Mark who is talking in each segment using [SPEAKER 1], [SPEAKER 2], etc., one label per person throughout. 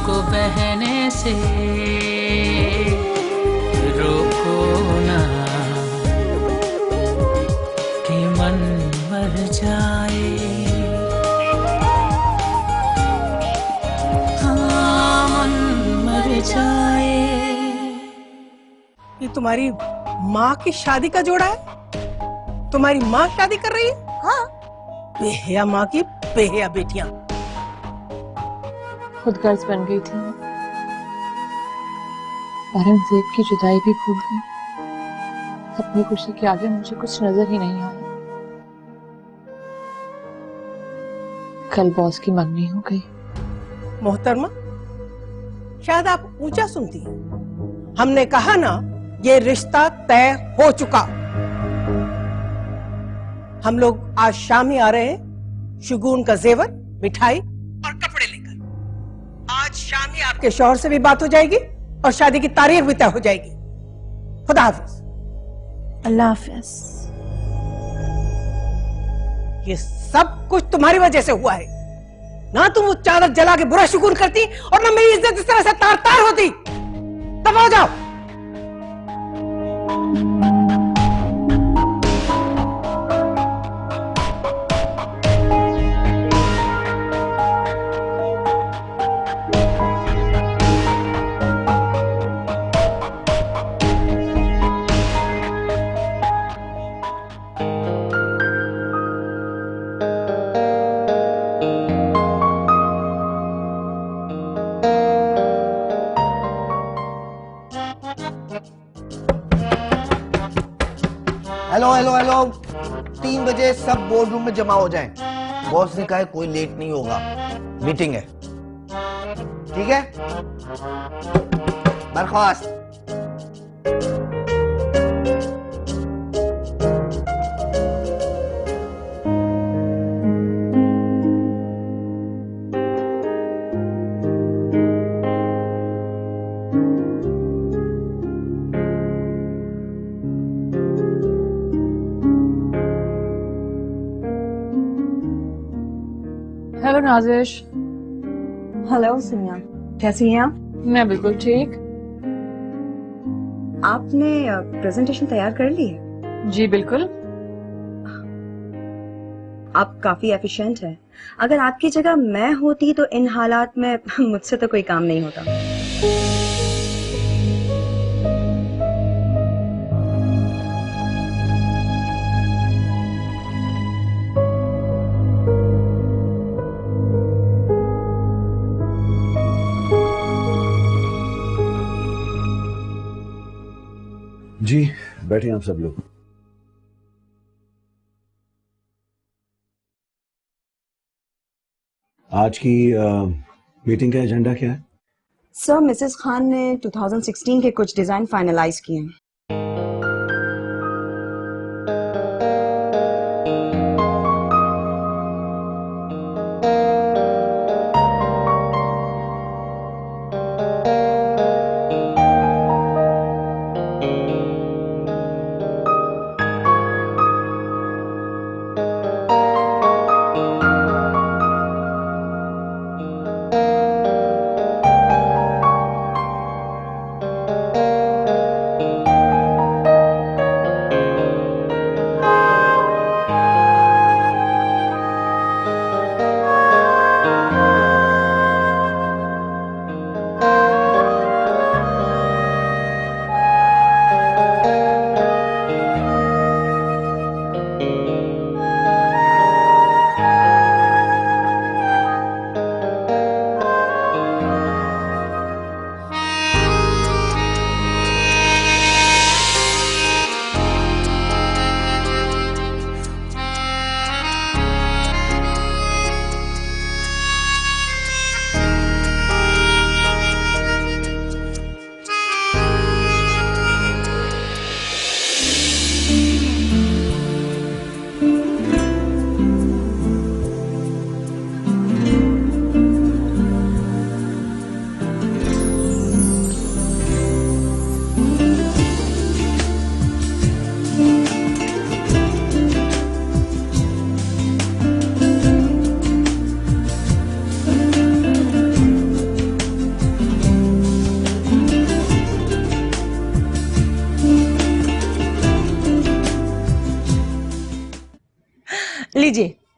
[SPEAKER 1] को बहने से रोको ना कि मन मर जाए। हाँ, मन मर जाए।
[SPEAKER 2] ये तुम्हारी माँ की शादी का जोड़ा है? तुम्हारी माँ शादी कर रही है?
[SPEAKER 3] हाँ।
[SPEAKER 2] बेहया माँ की बेहया बेटियां।
[SPEAKER 4] खुद गर्ज बन गई थी मैं। औरंगजेब की जुदाई भी भूल गई। अपनी खुशी के आगे मुझे कुछ नजर ही नहीं आया। कल बॉस की मंगनी हो गई।
[SPEAKER 2] मोहतरमा, शायद आप ऊंचा सुनती हैं। हमने कहा ना, ये रिश्ता तय हो चुका। हम लोग आज शाम ही आ रहे हैं शगुन का जेवर, मिठाई और कपड़े लेकर। आज शाम ही आपके शौहर से भी बात हो जाएगी और शादी की तारीख भी तय हो जाएगी। खुदा हाफिज।
[SPEAKER 3] अल्लाह हाफिज।
[SPEAKER 2] ये सब कुछ तुम्हारी वजह से हुआ है। ना तुम उस चादर जला के बुरा शुगुन करती और ना मेरी इज्जत इस तरह से तार तार होती। तब हो जाओ।
[SPEAKER 5] हेलो हेलो हेलो, 3 बजे सब बोर्ड रूम में जमा हो जाएं। बॉस ने कहा है कोई लेट नहीं होगा, मीटिंग है। ठीक है, बर्खास्त।
[SPEAKER 4] हेलो नाजिश।
[SPEAKER 3] हेलो सिमिया, कैसी हैं आप?
[SPEAKER 4] मैं बिल्कुल ठीक।
[SPEAKER 3] आपने प्रेजेंटेशन तैयार कर ली है?
[SPEAKER 4] जी बिल्कुल।
[SPEAKER 3] आप काफी एफिशिएंट हैं। अगर आपकी जगह मैं होती तो इन हालात में मुझसे तो कोई काम नहीं होता।
[SPEAKER 6] जी बैठे आप सब लोग। आज की मीटिंग का एजेंडा क्या है?
[SPEAKER 3] सर, मिसेस खान ने 2016 के कुछ डिजाइन फाइनलाइज किए हैं।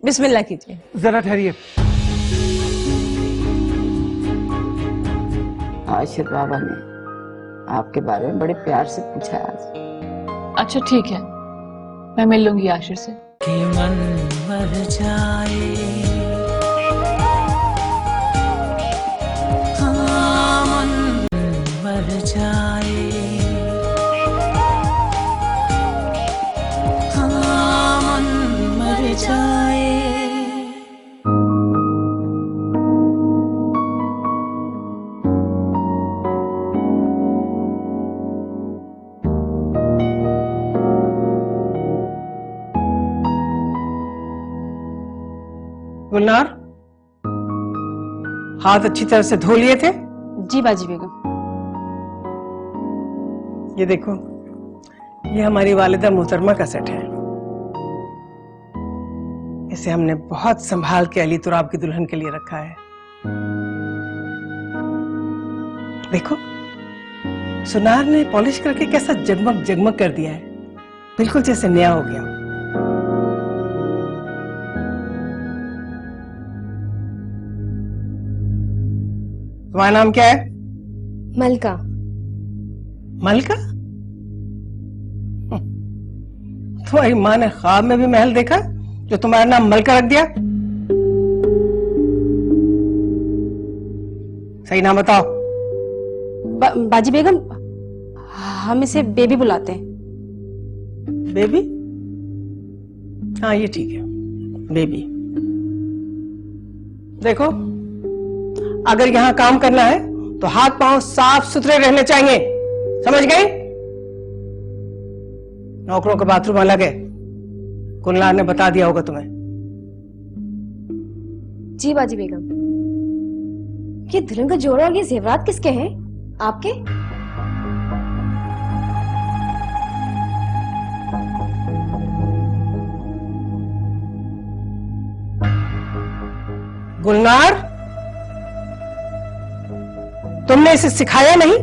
[SPEAKER 2] बिस्मिल्लाह कीजिए।
[SPEAKER 5] जरा ठहरिए।
[SPEAKER 7] आशिर बाबा ने आपके बारे में बड़े प्यार से पूछा है आज।
[SPEAKER 4] अच्छा ठीक है, मैं मिल लूंगी आशिर से।
[SPEAKER 1] कि मन मर जाए, हाँ मन मर जाए, हाँ मन मर जाए।
[SPEAKER 2] गुलनार, हाथ अच्छी तरह से धो लिए थे?
[SPEAKER 8] जी बाजी बेगम।
[SPEAKER 2] ये देखो, ये हमारी वालिदा मोहतरमा का सेट है। इसे हमने बहुत संभाल के अली तुराब की दुल्हन के लिए रखा है। देखो, सुनार ने पॉलिश करके कैसा जगमग जगमग कर दिया है, बिल्कुल जैसे नया हो गया। तुम्हारा नाम क्या है?
[SPEAKER 8] मलका।
[SPEAKER 2] मलका? तुम्हारी माँ ने ख्वाब में भी महल देखा जो तुम्हारा नाम मलका रख दिया? सही नाम बताओ।
[SPEAKER 8] बाजी बेगम, हम इसे बेबी बुलाते हैं।
[SPEAKER 2] बेबी? हाँ ये ठीक है, बेबी। देखो, अगर यहाँ काम करना है तो हाथ पांव साफ सुथरे रहने चाहिए, समझ गई? नौकरों का बाथरूम अलग है, गुलनार ने बता दिया होगा तुम्हें।
[SPEAKER 8] जी बाजी बेगम। ये दुल्हन का जोड़ा और ये जेवरात किसके हैं? आपके?
[SPEAKER 2] गुलनार, तुमने इसे सिखाया नहीं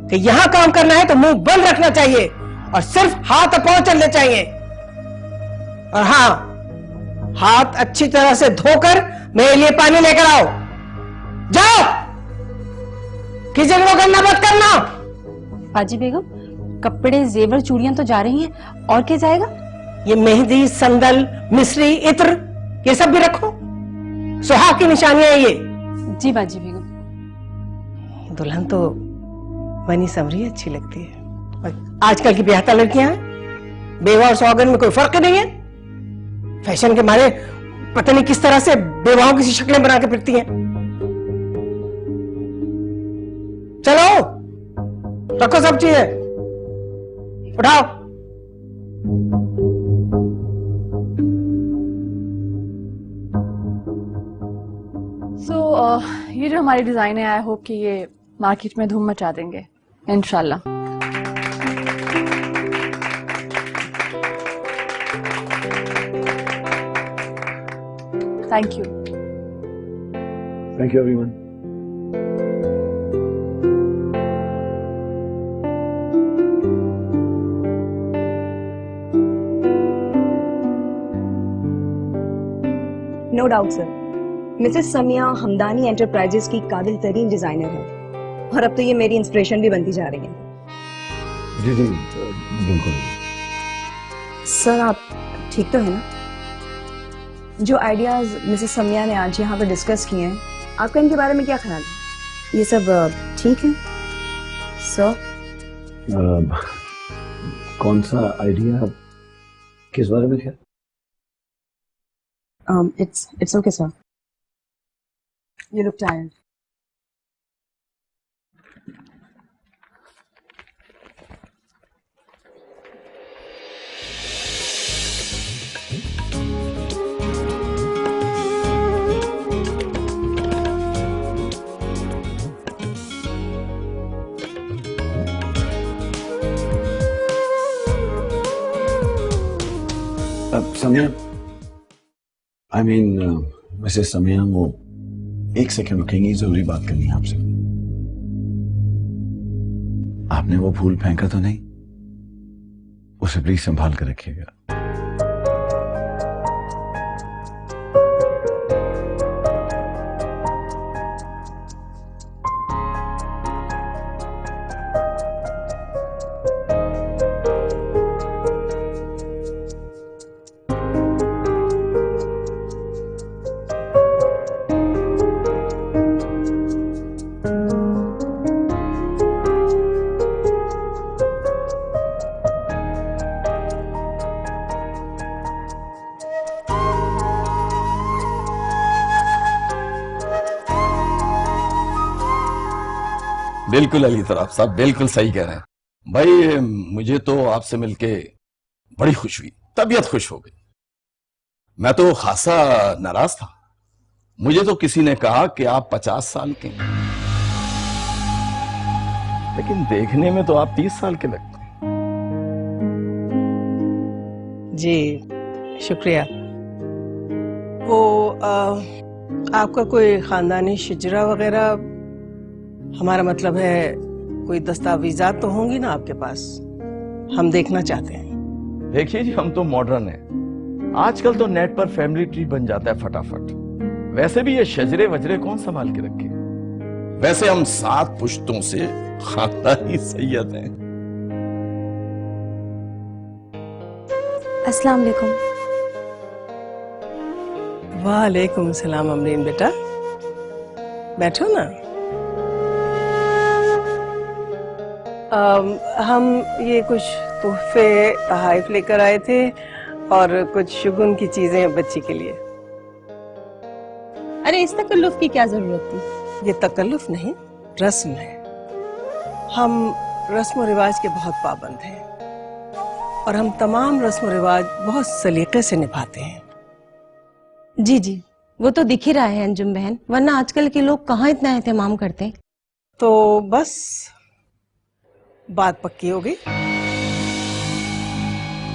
[SPEAKER 2] कि यहां काम करना है तो मुंह बंद रखना चाहिए और सिर्फ हाथ और पांव चलने चाहिए। और हां, हाथ अच्छी तरह से धोकर मेरे लिए पानी लेकर आओ। जाओ, किचन में करना मत करना।
[SPEAKER 8] बाजी बेगम, कपड़े जेवर चूड़ियां तो जा रही हैं, और क्या जाएगा?
[SPEAKER 2] ये मेहंदी, संदल, मिश्री, इत्र, ये सब भी रखो, सुहाग की निशानियां है ये।
[SPEAKER 8] जी बाजी बेगम।
[SPEAKER 2] दुल्हन तो बनी समरी अच्छी लगती है। और आजकल की ब्याहता लड़कियां हैं, बेवा और सौगन में कोई फर्क नहीं है। फैशन के मारे पता नहीं किस तरह से बेवाओं की शक्लें बना के फिरती हैं। चलो, रखो सब चीजें, उठाओ।
[SPEAKER 4] ये जो हमारी डिजाइन है, आई होप कि ये मार्केट में धूम मचा देंगे इंशाल्लाह। Thank you.
[SPEAKER 6] Thank you everyone.
[SPEAKER 3] No doubt sir, Mrs Samiya Hamdani enterprises की काबिल तरीन डिजाइनर है, और अब तो ये मेरी इंस्पिरेशन भी बनती जा रही है।
[SPEAKER 6] जी जी बिल्कुल।
[SPEAKER 3] सर आप ठीक तो है ना? जो आइडियाज मिसेस समिया ने आज यहाँ पर डिस्कस किए हैं, आपका इनके बारे में क्या ख्याल है? ये सब ठीक है सर?
[SPEAKER 6] कौन सा आइडिया, किस बारे में? क्या?
[SPEAKER 3] It's okay, sir. You look tired.
[SPEAKER 6] Samiya, I mean Mrs Samiya, वो एक सेकंड रुकेंगी, जरूरी बात करनी है आपसे। आपने वो फूल फेंका तो नहीं? उसे प्लीज संभाल कर रखिएगा।
[SPEAKER 9] बिल्कुल अली तराफ साहब, बिल्कुल सही कह रहे हैं भाई। मुझे तो आपसे मिलके बड़ी खुश हुई, तबीयत खुश हो गई। मैं तो खासा नाराज था। मुझे तो किसी ने कहा कि आप 50 साल के हैं, लेकिन देखने में तो आप 30 साल के लगते हैं।
[SPEAKER 2] जी शुक्रिया। वो आपका कोई खानदानी शिजरा वगैरह, हमारा मतलब है कोई दस्तावेजात तो होंगी ना आपके पास, हम देखना चाहते हैं।
[SPEAKER 9] देखिए जी, हम तो मॉडर्न हैं, आजकल तो नेट पर फैमिली ट्री बन जाता है फटाफट। वैसे भी ये शजरे वजरे कौन संभाल के रखे। वैसे हम 7 पुश्तों से खानदानी सैयद हैं।
[SPEAKER 8] अस्सलाम वालेकुम।
[SPEAKER 2] वालेकुम सलाम अमरीन बेटा, बैठो ना। हम ये कुछ तोहफे तोहफे लेकर आए थे और कुछ शुगुन की चीजें बच्ची के लिए।
[SPEAKER 3] अरे इस तकल्लुफ की क्या जरूरत थी?
[SPEAKER 2] ये तकल्लुफ नहीं, रस्म है। हम रस्म और रिवाज के बहुत पाबंद हैं और हम तमाम रस्म और रिवाज बहुत सलीके से निभाते हैं।
[SPEAKER 3] जी जी, वो तो दिख ही रहा है अंजुम बहन, वरना आजकल के लोग कहाँ इतना एहतमाम करते हैं।
[SPEAKER 2] तो बस बात पक्की हो गई।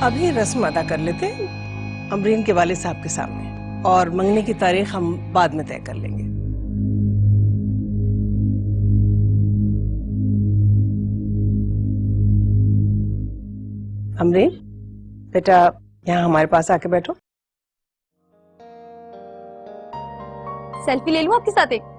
[SPEAKER 2] अभी रस्म अदा कर लेते हैं अमरीन के वालिद साहब के सामने, और मंगने की तारीख हम बाद में तय कर लेंगे। अमरीन बेटा, यहाँ हमारे पास आके बैठो।
[SPEAKER 8] सेल्फी ले लूं आपके साथ एक?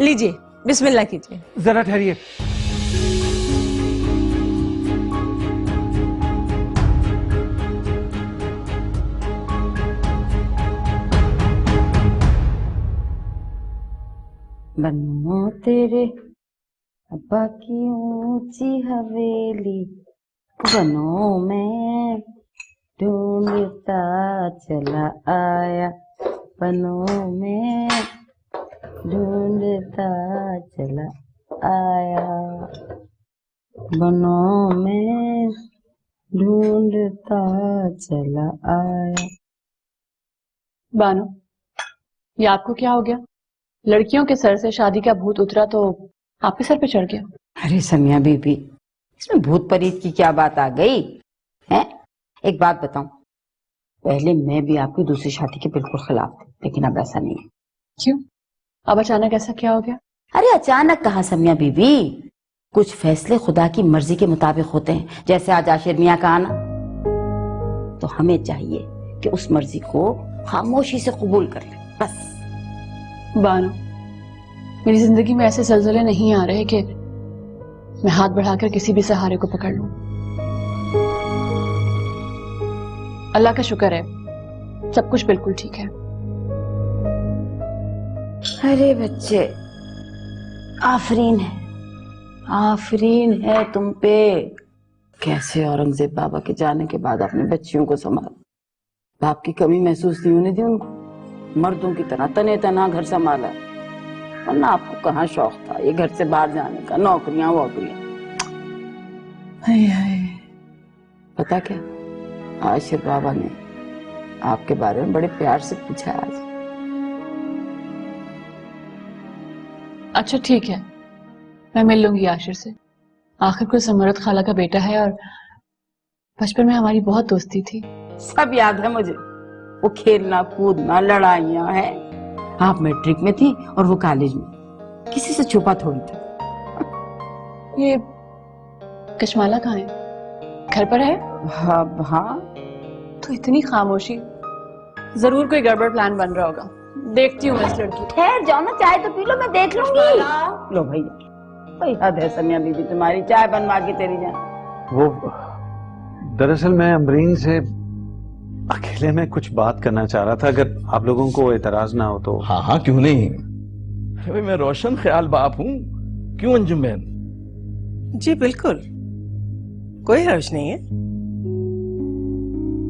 [SPEAKER 3] लीजिए, बिस्मिल्लाह कीजिए।
[SPEAKER 10] जरा ठहरिए।
[SPEAKER 7] बनो तेरे अब्बा की ऊंची हवेली, बनो मैं ढूंढता चला आया, बनो मैं ढूंढता चला आया, बनो मैं ढूंढता चला आया।
[SPEAKER 4] बानो, ये आपको क्या हो गया? लड़कियों के सर से शादी का भूत उतरा तो आपके सर पे चढ़ गया।
[SPEAKER 7] अरे समिया बीबी, इसमें भूत परीत की क्या बात आ गई है? एक बात बताऊं, पहले मैं भी आपकी दूसरी शादी के बिल्कुल खिलाफ थी, लेकिन अब ऐसा नहीं है।
[SPEAKER 4] क्यों? अब अचानक ऐसा क्या हो गया?
[SPEAKER 7] अरे अचानक कहा समिया बीबी, कुछ फैसले खुदा की मर्जी के मुताबिक होते हैं, जैसे आज आशिर मियां का आना। तो हमें चाहिए कि उस मर्जी को खामोशी से कबूल कर ले, बस।
[SPEAKER 4] बानो, मेरी जिंदगी में ऐसे जल्जले नहीं आ रहे कि मैं हाथ बढ़ाकर किसी भी सहारे को पकड़ लूं। अल्लाह का शुक्र है, सब कुछ बिल्कुल ठीक है।
[SPEAKER 7] अरे बच्चे, आफरीन है तुम पे। कैसे औरंगजेब बाबा के जाने के बाद अपने बच्चियों को संभाला, बाप की कमी महसूस नहीं होने दी उनको, मर्दों की तरह तने तना घर संभाला। वरना आपको कहाँ शौक था ये घर से बाहर जाने का, नौकरियां वोकरियां। पता क्या, आशिर बाबा ने आपके बारे में बड़े प्यार से पूछा है आज।
[SPEAKER 4] अच्छा ठीक है, मैं मिल लूंगी आशिर से। आखिर कोई समरत खाला का बेटा है और बचपन में हमारी बहुत दोस्ती थी।
[SPEAKER 7] सब याद है मुझे, वो खेलना कूदना लड़ाइयां हैं। आप मैट्रिक में थी और वो कॉलेज में, किसी से छुपा थोड़ी था।
[SPEAKER 4] ये कशमाला कहाँ है? घर पर है?
[SPEAKER 7] हाँ।
[SPEAKER 4] तो इतनी खामोशी, जरूर कोई गड़बड़ प्लान बन रहा होगा। देखती हूँ मैं इस लड़की।
[SPEAKER 7] ठहर जाओ ना, चाय तो पी लो, मैं देख लूंगी। लो भैया, कोई हद है समिया बीबी तुम्हारी, चाय बनवा के तेरी जान।
[SPEAKER 6] वो दरअसल मैं अमरीन से अकेले में कुछ बात करना चाह रहा था, अगर आप लोगों को एतराज ना हो तो।
[SPEAKER 9] हाँ हाँ, क्यों नहीं। अरे मैं रोशन ख्याल बाप हूँ, क्यों अंजुम बहन?
[SPEAKER 2] जी बिल्कुल, कोई हर्ज नहीं है।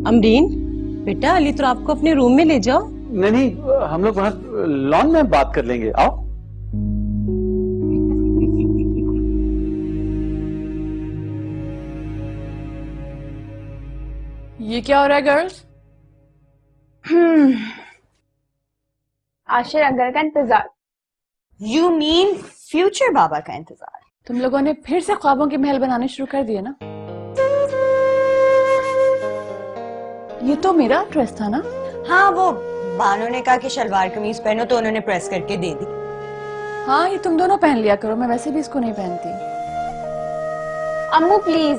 [SPEAKER 2] अमरीन बेटा, अली तो आपको अपने रूम में ले जाओ।
[SPEAKER 6] नहीं नहीं, हम लोग वहां लॉन में बात कर लेंगे, आओ।
[SPEAKER 4] ये क्या हो रहा है गर्ल्स?
[SPEAKER 8] आशिर अंकल का इंतजार।
[SPEAKER 3] यू मीन फ्यूचर बाबा का इंतजार?
[SPEAKER 4] तुम लोगों ने फिर से ख्वाबों के महल बनाने शुरू कर दिए ना? ये तो मेरा ड्रेस था ना?
[SPEAKER 3] हाँ, वो बानो ने कहा कि शलवार कमीज पहनो तो उन्होंने प्रेस करके दे दी।
[SPEAKER 4] हाँ, ये तुम दोनों पहन लिया करो, मैं वैसे भी इसको नहीं पहनती।
[SPEAKER 8] अम्मू प्लीज,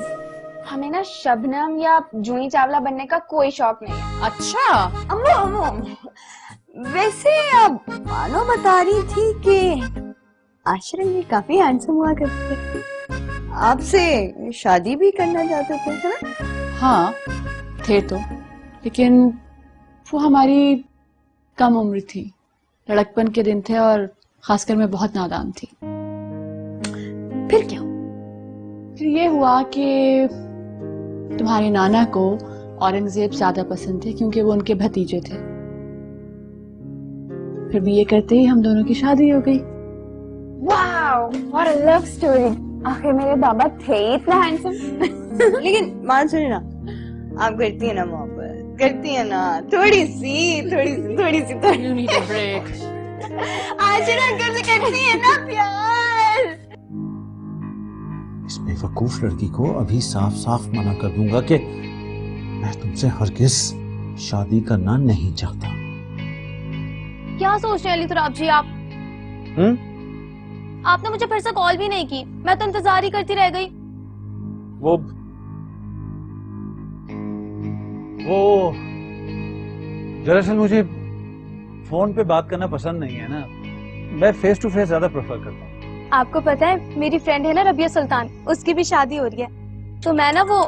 [SPEAKER 8] हमें ना शबनम या जूही चावला बनने का कोई शौक नहीं है।
[SPEAKER 4] अच्छा,
[SPEAKER 3] अम्मू अम्मू, वैसे अब बानो बता रही थी कि आश्रम में काफी हैंडसम हुआ करते थे, आपसे शादी भी करना चाहते थे, है ना?
[SPEAKER 4] हाँ थे तो, लेकिन वो हमारी कम उम्र थी, लड़कपन के दिन थे और खासकर मैं बहुत नादान थी।
[SPEAKER 3] फिर क्या?
[SPEAKER 4] फिर ये हुआ कि तुम्हारे नाना को औरंगजेब ज्यादा पसंद थे क्योंकि वो उनके भतीजे थे। फिर बीए करते ही हम दोनों की शादी हो गई।
[SPEAKER 8] Wow, what a love story. आखिर मेरे बाबा थे ही इतना हैंडसम।
[SPEAKER 3] लेकिन मान सुनिए ना, आप करती है ना मोहब्बत, करती है ना थोड़ी सी
[SPEAKER 4] You need a break.
[SPEAKER 3] Ashir uncle से करती है ना प्यार।
[SPEAKER 10] इस बेवकूफ लड़की को अभी साफ साफ मना कर दूंगा कि मैं तुमसे हरगिज शादी करना नहीं चाहता।
[SPEAKER 8] क्या सोच रहे हैं अली तुराब जी आप? आपने मुझे फिर से कॉल भी नहीं की, मैं तो इंतजार ही करती रह गई।
[SPEAKER 6] वो दरअसल मुझे फोन पे बात करना पसंद नहीं है ना, मैं फेस टू फेस ज्यादा प्रेफर करता हूँ।
[SPEAKER 8] आपको पता है मेरी फ्रेंड है ना रबिया सुल्तान, उसकी भी शादी हो रही है, तो मैं ना वो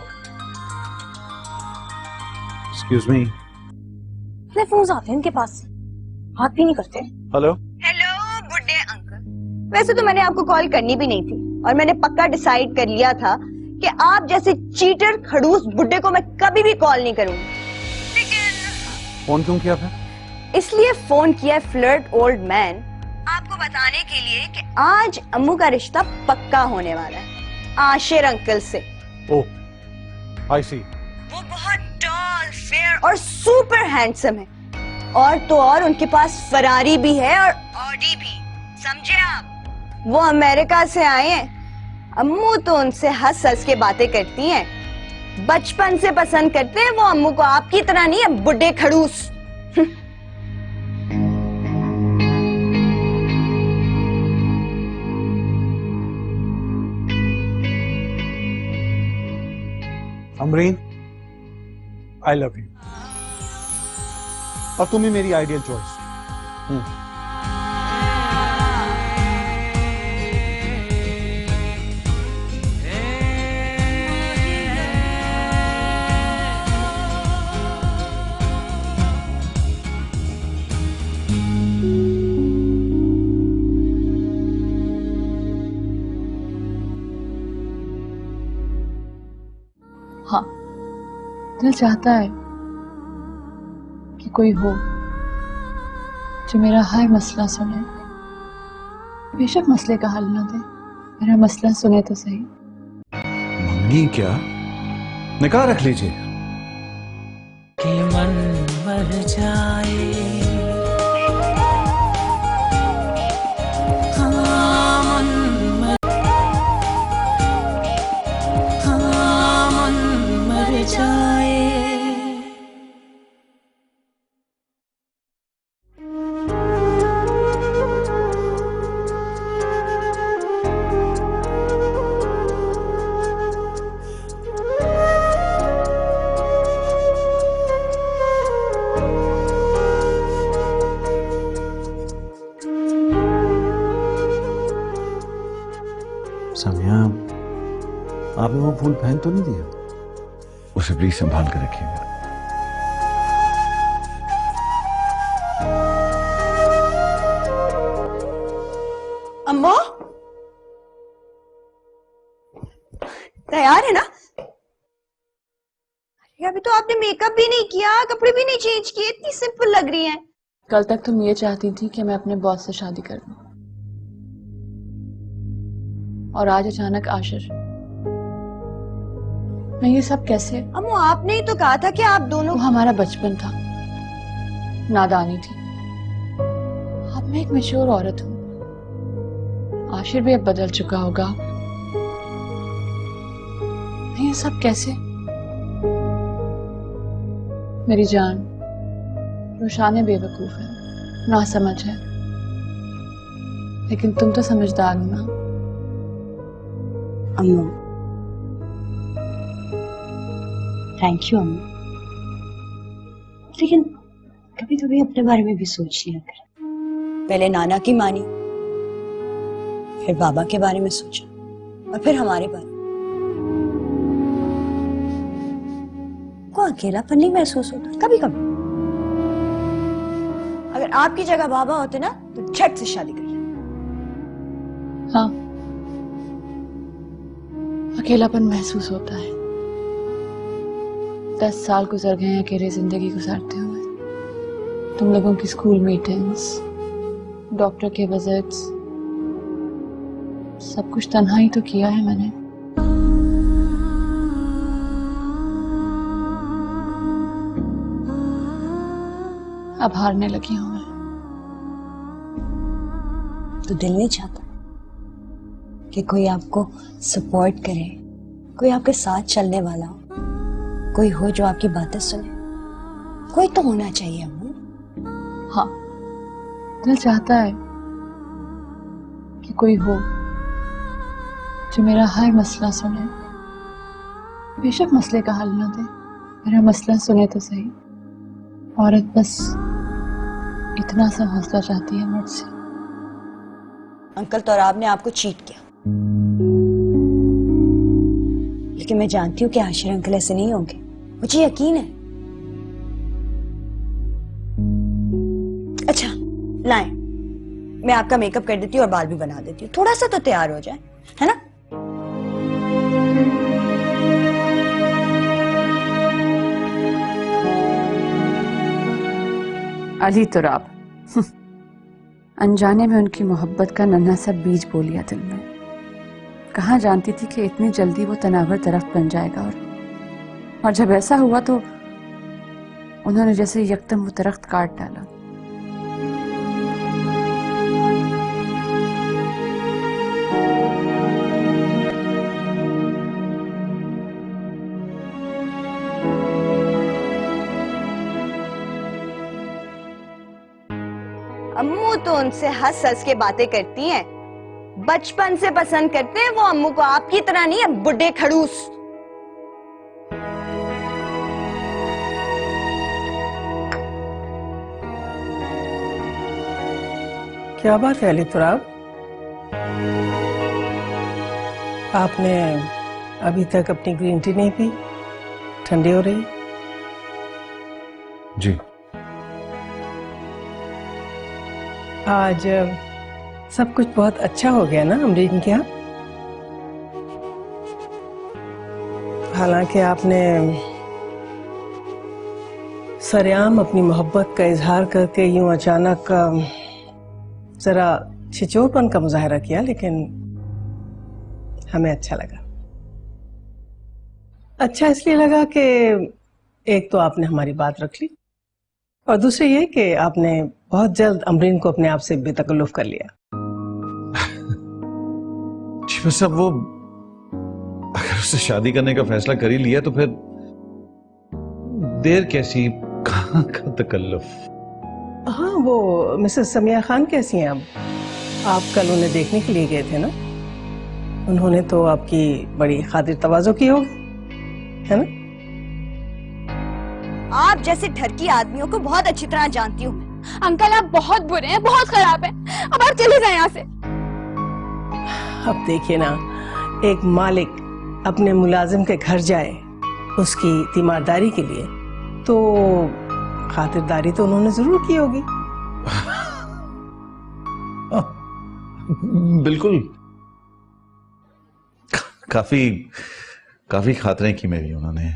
[SPEAKER 6] एक्सक्यूज मी,
[SPEAKER 8] अपने फोन आते हैं इनके पास, बात भी नहीं करते।
[SPEAKER 6] Hello
[SPEAKER 3] hello good day uncle. वैसे तो मैंने आपको कॉल करनी भी नहीं थी और मैंने पक्का डिसाइड कर लिया था कि आप जैसे चीटर खड़ूस बुड्ढे को मैं कभी भी कॉल नहीं करूंगी। लेकिन
[SPEAKER 6] फोन क्यों किया फिर?
[SPEAKER 3] इसलिए फोन किया फ्लर्ट ओल्ड मैन, आपको बताने के लिए कि आज अम्मू का रिश्ता पक्का होने वाला है आशिर अंकल से।
[SPEAKER 6] ओह आई सी।
[SPEAKER 3] वो बहुत टॉल, फेयर और सुपर हैंडसम है, और तो और उनके पास फरारी भी है और ऑडी भी, समझे आप? वो अमेरिका से आए हैं। अम्मू तो उनसे हंस हंस के बातें करती हैं, बचपन से पसंद करते हैं वो अम्मू को, आपकी तरह नहीं है बुड्ढे खड़ूस।
[SPEAKER 10] अमरीन, आई लव यू, और तुम ही मेरी आइडियल चॉइस।
[SPEAKER 4] हाँ, दिल चाहता है कि कोई हो जो मेरा हर मसला सुने, बेशक मसले का हल ना दे, मेरा मसला सुने तो सही।
[SPEAKER 10] मंगनी क्या, निकाह रख लीजिए।
[SPEAKER 1] कि मन मर जाए, हाँ मन मर जाए।
[SPEAKER 10] समिया, आपने वो फूल फेंक तो नहीं दिया?
[SPEAKER 9] उसे प्लीज संभाल कर रखिएगा।
[SPEAKER 3] अम्मा तैयार है ना? अभी तो आपने मेकअप भी नहीं किया, कपड़े भी नहीं चेंज किए, इतनी सिंपल लग रही हैं।
[SPEAKER 4] कल तक तुम ये चाहती थी कि मैं अपने बॉस से शादी कर लूं, और आज अचानक आशिर। मैं ये सब कैसे?
[SPEAKER 3] अम्मू आपने ही तो कहा था कि आप दोनों।
[SPEAKER 4] वो हमारा बचपन था, नादानी थी। अब मैं एक मैच्योर औरत हूं, आशिर भी अब बदल चुका होगा। मैं ये सब कैसे? मेरी जान, रुशाने बेवकूफ है, नासमझ है, लेकिन तुम तो समझदार हो ना।
[SPEAKER 3] अम्मू थैंक यू अम्मू, लेकिन कभी कभी अपने बारे में भी सोच लिया कर। पहले नाना की मानी, फिर बाबा के बारे में सोचा, और फिर हमारे बारे में। को अकेलापन नहीं महसूस होता कभी कभी? अगर आपकी जगह बाबा होते ना तो झट से शादी कर लेते।
[SPEAKER 4] हाँ, अकेलापन महसूस होता है। 10 साल गुजर गए हैं अकेले जिंदगी गुजारते हुए। तुम लोगों की स्कूल मीटिंग्स, डॉक्टर के विजिट्स, सब कुछ तन्हा ही तो किया है मैंने। अब हारने लगी हूं मैं।
[SPEAKER 3] तो दिल नहीं चाहता कि कोई आपको सपोर्ट करे, कोई आपके साथ चलने वाला हो, कोई हो जो आपकी बातें सुने? कोई तो होना चाहिए अम्मू।
[SPEAKER 4] हाँ, दिल चाहता है कि कोई हो जो मेरा हर मसला सुने। बेशक मसले का हल ना दे, मेरा मसला सुने तो सही। औरत बस इतना सा हौसला चाहती है मुझसे।
[SPEAKER 3] अंकल तो आपने आपको चीट किया, लेकिन मैं जानती हूँ कि आशिर अंकल ऐसे नहीं होंगे, मुझे यकीन है। अच्छा लाएं, मैं आपका मेकअप कर देती हूँ और बाल भी बना देती हूँ, थोड़ा सा तो तैयार हो जाए, है ना?
[SPEAKER 4] अली तुराब। अनजाने में उनकी मोहब्बत का नन्हा सा बीज बो लिया दिल में। कहाँ जानती थी कि इतनी जल्दी वो तनावर तरफ बन जाएगा, और जब ऐसा हुआ तो उन्होंने जैसे यकदम वो दरख्त काट डाला।
[SPEAKER 3] अम्मू तो उनसे हंस हंस के बातें करती हैं, बचपन से पसंद करते हैं वो अम्मू को, आपकी तरह नहीं है बुढ़े खड़ूस।
[SPEAKER 2] क्या बात है अली तुराब, आपने अभी तक अपनी ग्रीन टी नहीं पी? ठंडी हो रही?
[SPEAKER 6] जी।
[SPEAKER 2] आज सब कुछ बहुत अच्छा हो गया ना अमरीन के यहाँ? हालांकि आपने सरेआम अपनी मोहब्बत का इजहार करके यूं अचानक जरा छिचोरपन का मुजाहरा किया, लेकिन हमें अच्छा लगा। अच्छा इसलिए लगा कि एक तो आपने हमारी बात रख ली, और दूसरे ये कि आपने बहुत जल्द अमरीन को अपने आप से बेतकल्लुफ कर लिया।
[SPEAKER 6] जी बस अब वो अगर उससे शादी करने का फैसला कर ही लिया तो फिर देर कैसी, कहाँ का तकल्लुफ।
[SPEAKER 2] हाँ, वो मिसेस समिया खान कैसी हैं अब? आप कल उन्हें देखने के लिए गए थे ना? उन्होंने तो आपकी बड़ी खातिर तवाज़ो की होगी, है ना?
[SPEAKER 3] आप जैसे ठरकी आदमियों को बहुत अच्छी तरह जानती हूँ।
[SPEAKER 8] अंकल आप बहुत बुरे हैं, बहुत खराब हैं, अब आप चले जाएं यहाँ से।
[SPEAKER 2] अब देखिए ना, एक मालिक अपने मुलाजिम के घर जाए उसकी तीमारदारी के लिए, तो खातिरदारी तो उन्होंने जरूर की होगी।
[SPEAKER 6] बिल्कुल, काफी खातिरें की मेरी उन्होंने।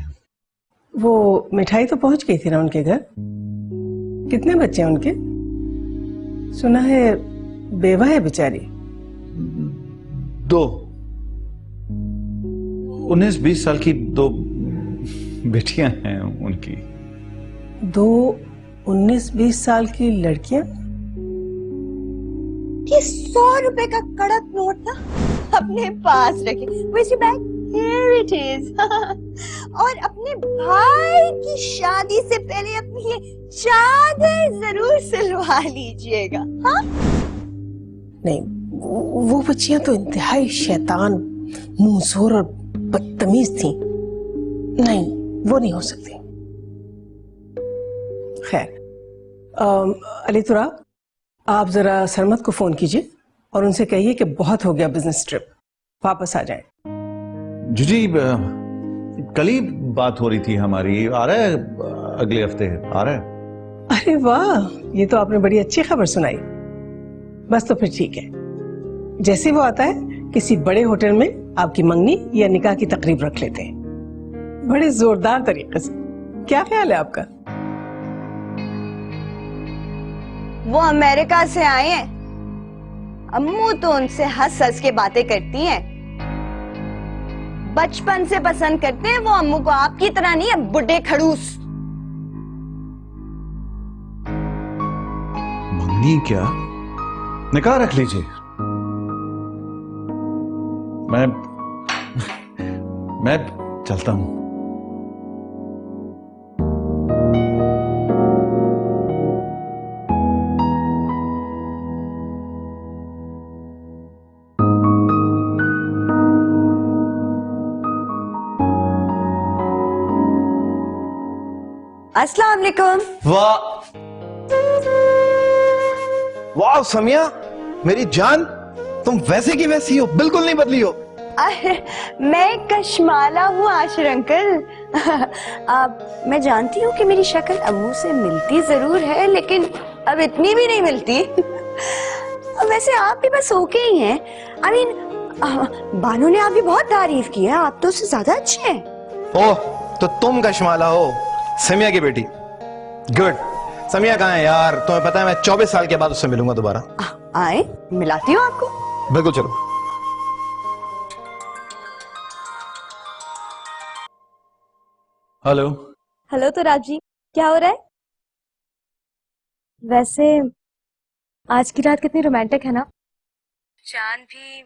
[SPEAKER 2] वो मिठाई तो पहुंच गई थी ना उनके घर? कितने बच्चे हैं उनके? सुना है बेवा है बेचारी।
[SPEAKER 10] 2 19-20 साल की 2 बेटियां हैं उनकी।
[SPEAKER 2] 2 19-20 साल की लड़कियां?
[SPEAKER 8] ये 100 रुपए का कड़क नोट था, अपने पास रखे। Where's your bag? Here it is. और अपने भाई की शादी से पहले अपनी ये चादर जरूर सिलवा लीजिएगा। हाँ?
[SPEAKER 2] नहीं, वो बच्चियां तो इंतहाई शैतान, मुंहजोर और बदतमीज थी। नहीं, वो नहीं हो सकती। खैर, अली तुरा, आप जरा सरमत को फोन कीजिए और उनसे कहिए कि बहुत हो गया बिजनेस ट्रिप, वापस आ जाए।
[SPEAKER 10] जी कल ही बात हो रही थी हमारी। आ रहा है अगले हफ्ते, आ रहा है।
[SPEAKER 2] अरे वाह, ये तो आपने बड़ी अच्छी खबर सुनाई। बस तो फिर ठीक है, जैसे वो आता है किसी बड़े होटल में आपकी मंगनी या निकाह की तकरीब रख लेते हैं, बड़े जोरदार तरीके से। क्या ख्याल है आपका?
[SPEAKER 8] वो अमेरिका से आए हैं, अम्मू तो उनसे हंस हंस के बातें करती हैं। बचपन से पसंद करते हैं वो अम्मू को, आपकी तरह नहीं है बुढ़े खड़ूस।
[SPEAKER 10] मंगनी क्या, निकाह रख लीजिए। मैं चलता हूं।
[SPEAKER 8] अस्सलाम वालेकुम।
[SPEAKER 5] वाह समिया, मेरी जान, तुम वैसे की वैसी हो, बिल्कुल नहीं बदली हो।
[SPEAKER 8] अरे मैं कशमाला हूँ आशिर अंकल। मैं जानती हूँ कि मेरी शक्ल अम्मू से मिलती जरूर है, लेकिन अब इतनी भी नहीं मिलती। वैसे आप भी बस ओके ही हैं। I mean, बानू ने आपकी बहुत तारीफ की है, आप तो उससे ज्यादा अच्छे हैं।
[SPEAKER 5] ओह, तो तुम कशमाला हो, समिया की बेटी। गुड। समिया कहाँ है यार? तुम्हें पता है मैं 24 साल के बाद उससे मिलूंगा दोबारा।
[SPEAKER 8] आए, मिलाती हूँ आपको।
[SPEAKER 5] बिल्कुल, चलो।
[SPEAKER 10] हेलो।
[SPEAKER 8] हेलो तो राज जी, क्या हो रहा है? वैसे आज की रात कितनी रोमांटिक है ना? चांद भी,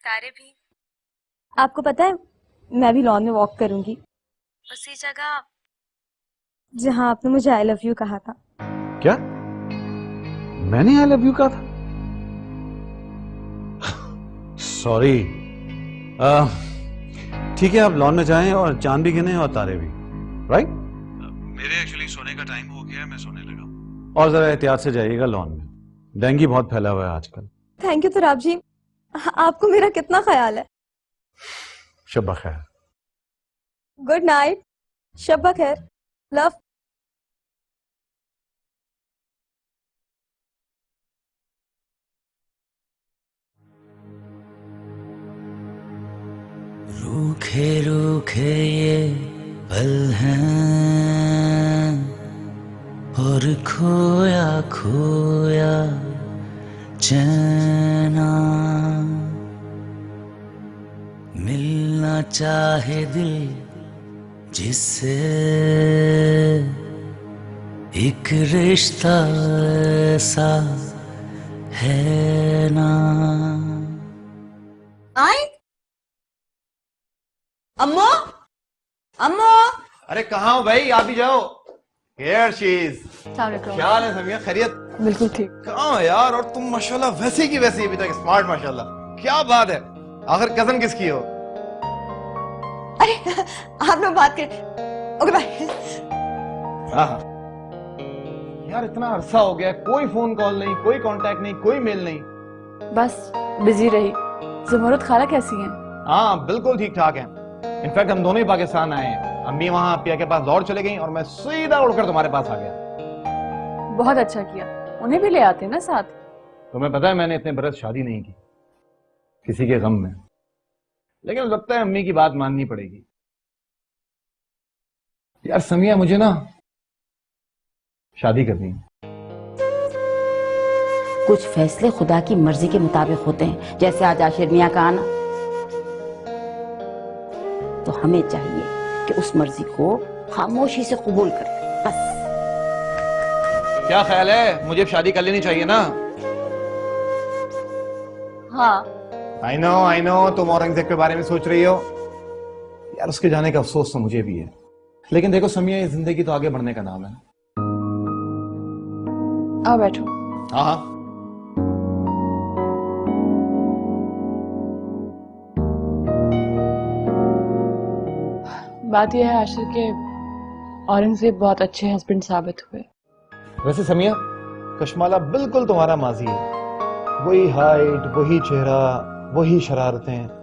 [SPEAKER 8] तारे भी। आपको पता है मैं भी लॉन में वॉक करूंगी, उसी जगह जहां आपने मुझे आई लव यू कहा था।
[SPEAKER 10] क्या मैंने आई लव यू कहा था? सॉरी। ठीक है, आप लॉन में जाएं और चांद भी गिने और तारे भी। राइट? मेरे एक्चुअली सोने का टाइम हो गया है, मैं सोने लगा। और जरा एहतियात से जाइएगा लॉन में, डेंगू बहुत फैला हुआ है आजकल।
[SPEAKER 8] थैंक यू तो राब जी, आपको मेरा कितना ख्याल है।
[SPEAKER 10] शब्बा खैर।
[SPEAKER 8] गुड नाइट, शब्बा खैर, लव।
[SPEAKER 1] रूखे रूखे ये पल हैं और खोया खोया चैना, मिलना चाहे दिल जिससे एक रिश्ता ऐसा है ना।
[SPEAKER 8] आए अम्मो, अम्मो।
[SPEAKER 5] अरे कहाँ हो भाई, आप ही जाओ। Here she is।
[SPEAKER 4] अस्सलाम
[SPEAKER 5] क्या हाल है समिया, खैरियत?
[SPEAKER 4] बिल्कुल ठीक।
[SPEAKER 5] कहाँ हो यार? और तुम माशाल्लाह वैसे की वैसी अभी तक स्मार्ट, माशाल्लाह। क्या बात है, आखिर कजन किसकी हो?
[SPEAKER 8] अरे आप लोग बात कर। Okay bye.
[SPEAKER 5] हाँ यार, इतना अरसा हो गया, कोई फोन कॉल नहीं, कोई कांटेक्ट नहीं, कोई मेल नहीं।
[SPEAKER 4] बस बिजी रही। ज़मरूद खाला कैसी हैं?
[SPEAKER 5] हाँ बिल्कुल ठीक ठाक है। इनफैक्ट हम दोनों ही पाकिस्तान आए हैं। अम्मी वहां पिया के पास लौट चले गई और मैं सीधा उड़कर तुम्हारे पास आ गया।
[SPEAKER 4] बहुत अच्छा किया, उन्हें भी ले आते ना साथ।
[SPEAKER 5] तुम्हें पता है मैंने इतने बरस शादी नहीं की, किसी के गम में, लेकिन लगता है अम्मी की बात माननी पड़ेगी।
[SPEAKER 11] यार समिया, मुझे ना शादी करनी है।
[SPEAKER 7] कुछ फैसले खुदा की मर्जी के मुताबिक होते हैं, जैसे आज आशिरनिया का आना। तो हमें चाहिए कि उस मर्जी को खामोशी से कबूल कर ले, बस।
[SPEAKER 11] क्या ख्याल है, मुझे शादी कर लेनी चाहिए ना?
[SPEAKER 8] हाँ,
[SPEAKER 11] आई नो तुम औरंगजेब के बारे में सोच रही हो। यार उसके जाने का अफसोस तो मुझे भी है, लेकिन देखो समिया, ये जिंदगी तो आगे बढ़ने का नाम है।
[SPEAKER 4] आओ बैठो।
[SPEAKER 11] हाँ हाँ।
[SPEAKER 4] बात यह है आशिर के औरंगजेब बहुत अच्छे हस्बैंड साबित हुए।
[SPEAKER 11] वैसे समिया, कशमाला बिल्कुल तुम्हारा माजी है। वही हाइट, वही चेहरा, वही शरारतें।